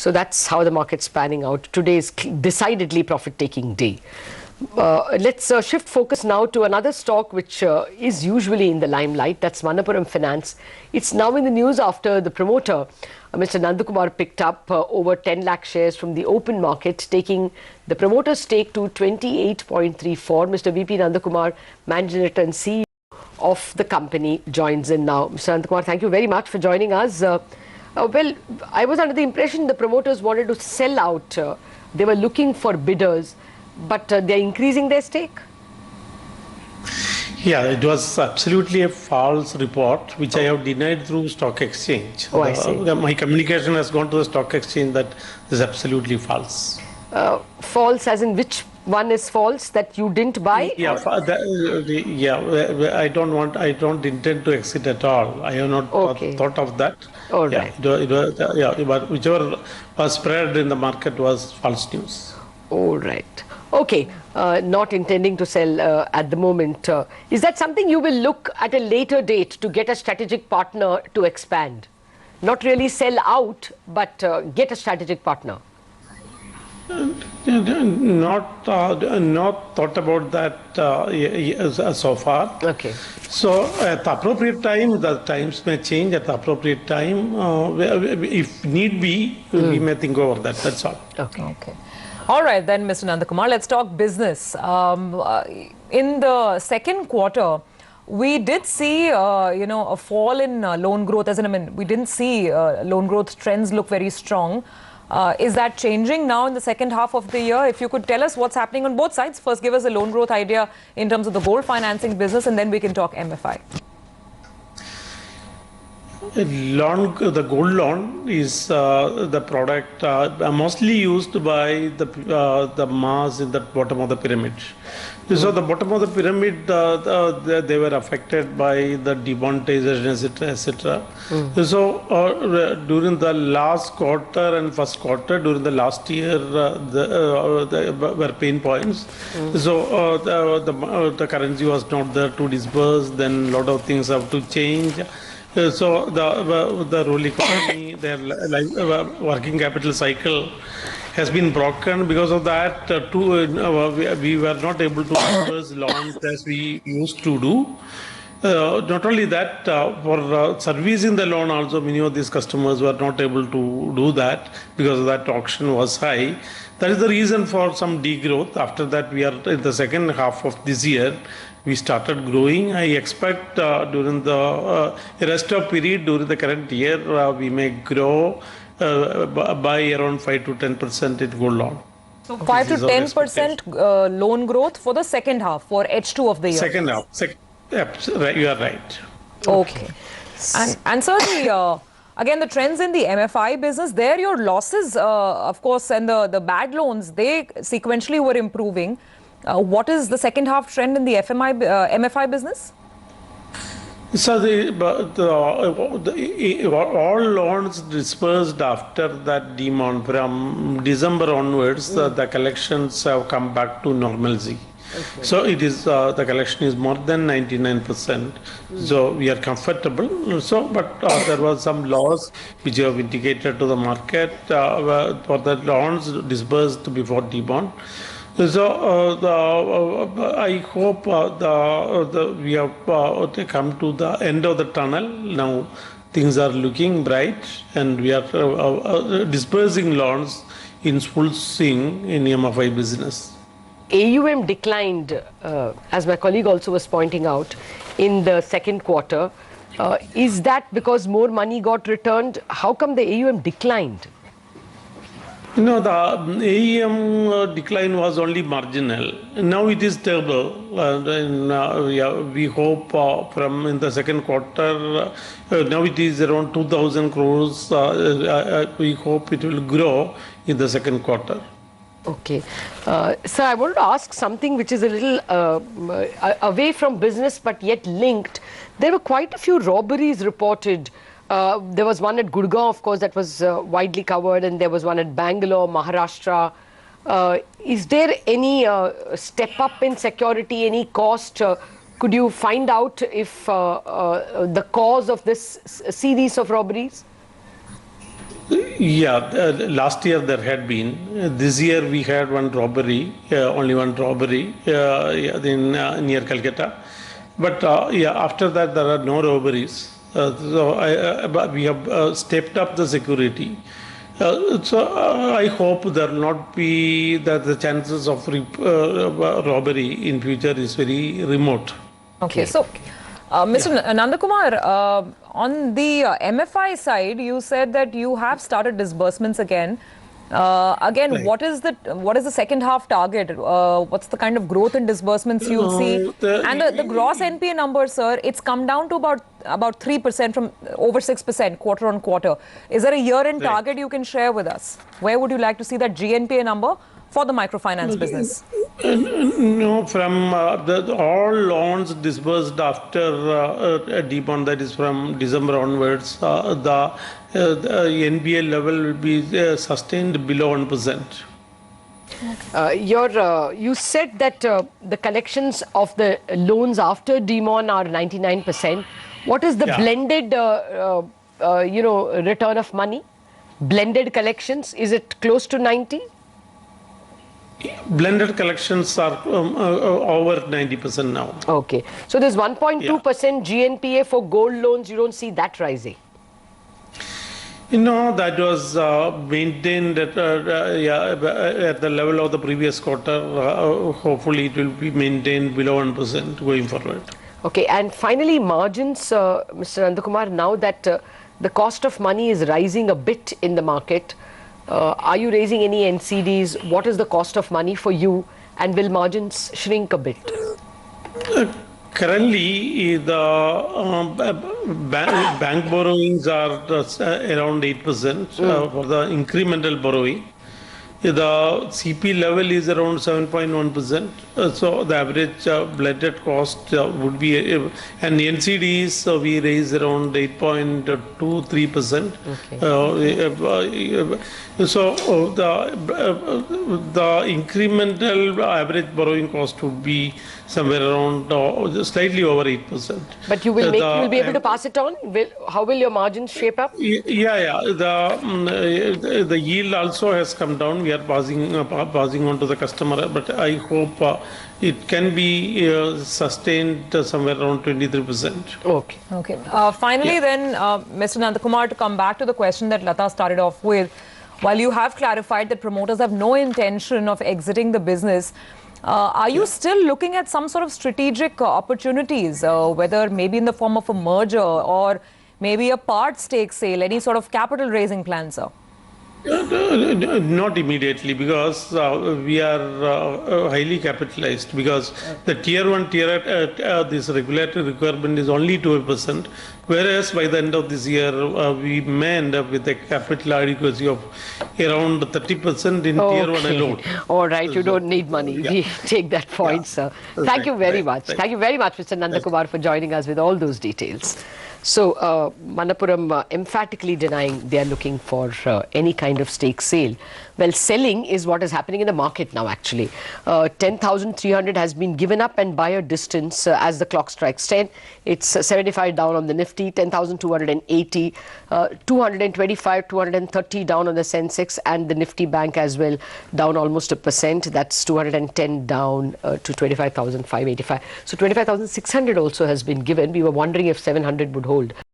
So that's how the market's panning out. Today is decidedly profit-taking day. Let's shift focus now to another stock which is usually in the limelight. That's Manappuram Finance. It's now in the news after the promoter, Mr. Nandakumar, picked up over 10 lakh shares from the open market, taking the promoter's stake to 28.34. Mr. VP Nandakumar, Managing Director and CEO of the company, joins in now. Mr. Nandakumar, thank you very much for joining us. Well, I was under the impression the promoters wanted to sell out. They were looking for bidders, but they're increasing their stake? Yeah, it was absolutely a false report, which I have denied through stock exchange. Oh, I see. My communication has gone to the stock exchange that is absolutely false. False as in which one is false, that you didn't buy? Yeah, I don't intend to exit at all. I have not thought of that. All right. But whichever was spread in the market was false news. All right. Okay. Not intending to sell at the moment. Is that something you will look at a later date to get a strategic partner to expand? Not really sell out, but get a strategic partner. Not thought about that so far. Okay. So at the appropriate time, the times may change. At the appropriate time, if need be, we may think over that. That's all. Okay. All right, then, Mr. Nandakumar, let's talk business. In the second quarter, we did see, a fall in loan growth. We didn't see loan growth trends look very strong. Is that changing now in the second half of the year? If you could tell us what's happening on both sides. First, give us a loan growth idea in terms of the gold financing business, and then we can talk MFI. The gold loan is the product mostly used by the mass in the bottom of the pyramid. So the bottom of the pyramid, they were affected by the demonetization, etc. So during the last quarter and first quarter, during the last year, there were pain points. So the currency was not there to disburse. Then a lot of things have to change. So the rural economy, their working capital cycle has been broken. Because of that, we were not able to disburse loans as we used to do. Not only that, for servicing the loan also, many of these customers were not able to do that because that auction was high. That is the reason for some degrowth. After that, we are in the second half of this year. We started growing. I expect during the rest of period, during the current year, we may grow by around 5 to 10% in gold loan. So 5 to 10% loan growth for the second half, for H2 of the year. Second half. You are right. Okay. And sir, again, the trends in the MFI business, there your losses, of course, and the bad loans, they sequentially were improving. What is the second half trend in the MFI business? So all loans dispersed after that demon from December onwards, the collections have come back to normalcy. Okay. So it is the collection is more than 99%. So we are comfortable. So, but there was some loss which you have indicated to the market for the loans disbursed before demon. So I hope we have come to the end of the tunnel. Now things are looking bright, and we are disbursing loans in full swing in MFI business. AUM declined, as my colleague also was pointing out, in the second quarter. Is that because more money got returned? How come the AUM declined? No, the AUM decline was only marginal. Now it is stable. We hope from in the second quarter, now it is around 2,000 crores. We hope it will grow in the second quarter. Okay. Sir, I want to ask something which is a little away from business but yet linked. There were quite a few robberies reported. There was one at Gurgaon, of course, that was widely covered, and there was one at Bangalore, Maharashtra. Is there any step up in security, any cost? Could you find out if the cause of this series of robberies? Yeah, last year there had been. This year we had one robbery, only one robbery near Calcutta. But yeah, after that there are no robberies. But we have stepped up the security. I hope there will not be that the chances of robbery in future is very remote. Okay, so Mr. Nandakumar, on the MFI side, you said that you have started disbursements again. Right. What is the second half target? What's the kind of growth in disbursements you'll see? And the gross NPA number, sir, it's come down to about 3% from over 6% quarter on quarter. Is there a year-end target you can share with us? Where would you like to see that GNPA number for the microfinance business? No, from all loans disbursed after debond, that is from December onwards, the NPA level will be sustained below 1%. You said that the collections of the loans after demon are 99%. What is the blended, return of money? Blended collections, is it close to 90? Blended collections are over 90% now. Okay. So there's 1.2% GNPA for gold loans. You don't see that rising? That was maintained at the level of the previous quarter. Hopefully it will be maintained below 1% going forward. Okay. And finally, margins, Mr. Nandakumar, now that the cost of money is rising a bit in the market, are you raising any NCDs? What is the cost of money for you? And will margins shrink a bit? Currently, the bank borrowings are around 8% for the incremental borrowing. The CP level is around 7.1%. So the average blended cost would be, and NCDs we raise around 8.23%. So the incremental average borrowing cost would be somewhere around slightly over 8%. But you will you'll be able to pass it on? How will your margins shape up? Yeah. The yield also has come down. We are passing on to the customer, but I hope it can be sustained somewhere around 23%. Okay. Finally, then, Mr. Nandakumar, to come back to the question that Lata started off with, while you have clarified that promoters have no intention of exiting the business, are you still looking at some sort of strategic opportunities, whether maybe in the form of a merger or maybe a part stake sale, any sort of capital raising plan, sir? Not immediately, because we are highly capitalized, because the tier 1, this regulatory requirement is only 2%, whereas by the end of this year we may end up with a capital adequacy of around 30% in tier 1 alone. All right, you don't need money. We take that point, sir. Thank you very much. Thank you very much, Mr. Nandakumar, for joining us with all those details. So, Manappuram emphatically denying they are looking for any kind of stake sale. Well, selling is what is happening in the market now, actually. 10,300 has been given up, and buyer distance as the clock strikes 10. It's 75 down on the Nifty, 10,280, 225, 230 down on the Sensex, and the Nifty Bank as well, down almost 1%. That's 210 down to 25,585. So 25,600 also has been given. We were wondering if 700 would hold.